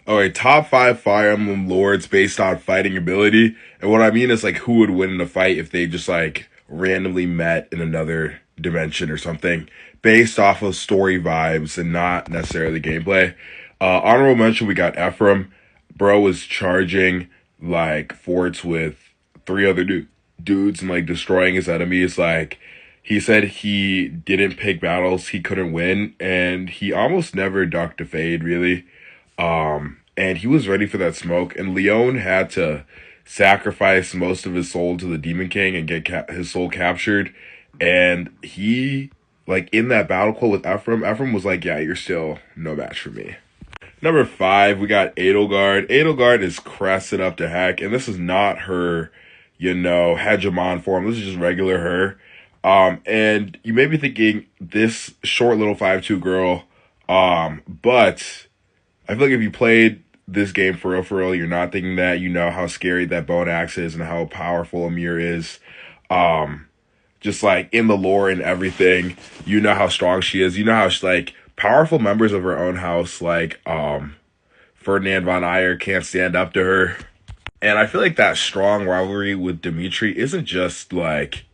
Alright, top five Fire Emblem lords based on fighting ability. And what I mean is like who would win in a fight if they just like randomly met in another dimension or something based off of story vibes and not necessarily gameplay. Honorable mention, we got Ephraim. Bro was charging like forts with three other dudes and like destroying his enemies. Like he said he didn't pick battles he couldn't win, and he almost never ducked a fade really. And he was ready for that smoke. And Leon had to sacrifice most of his soul to the Demon King and get his soul captured. And he, like in that battle call with Ephraim, Ephraim was like, "Yeah, you're still no match for me." Number five, we got Edelgard. Edelgard is crested up to heck, and this is not her, hegemon form. This is just regular her. And you may be thinking this short little 5'2" girl, but I feel like if you played this game for real, you're not thinking that. You know how scary that bone axe is and how powerful Amir is. Just like in the lore and everything, you know how strong she is. You know how she's like powerful members of her own house, like Ferdinand von Aegir can't stand up to her. And I feel like that strong rivalry with Dimitri isn't just like,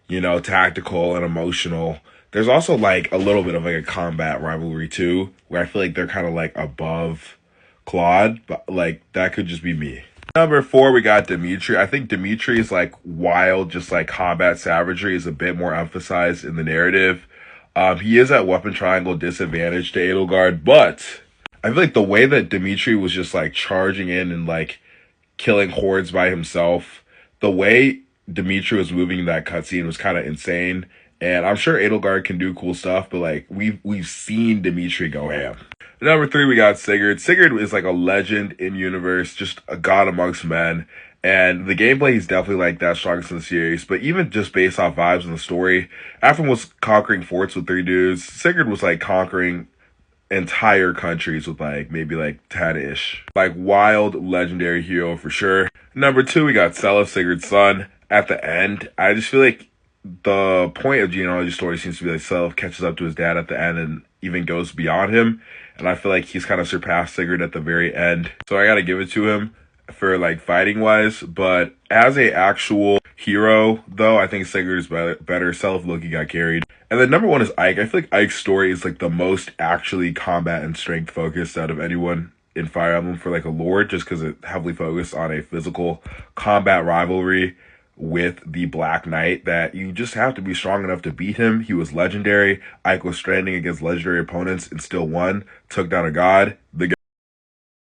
tactical and emotional. There's also like a little bit of like a combat rivalry too, where I feel like they're kind of like above Claude, but like that could just be me. Number four, we got Dimitri. I think Dimitri is like wild, just like combat savagery is a bit more emphasized in the narrative. He is at weapon triangle disadvantage to Edelgard, but I feel like the way that Dimitri was just like charging in and like killing hordes by himself, the way Dimitri was moving in that cutscene was kind of insane. And I'm sure Edelgard can do cool stuff, but like we've seen Dimitri go ham. Number three, we got Sigurd. Sigurd is like a legend in universe, just a god amongst men. And the gameplay, he's definitely like that strongest in the series. But even just based off vibes in the story, Ephraim was conquering forts with three dudes. Sigurd was like conquering entire countries with like maybe like 10-ish. Like wild legendary hero for sure. Number two, we got Seliph, Sigurd's son. At the end, I just feel like the point of genealogy story seems to be like Seliph catches up to his dad at the end and even goes beyond him. And I feel like he's kind of surpassed Sigurd at the very end. So I gotta give it to him for like fighting wise. But as a actual hero though, I think Sigurd is better. Seliph Loki got carried. And then number one is Ike. I feel like Ike's story is like the most actually combat and strength focused out of anyone in Fire Emblem for like a lord, just because it heavily focused on a physical combat rivalry with the Black Knight that you just have to be strong enough to beat him. He was legendary. Ike was stranding against legendary opponents and still won. Took down a god. The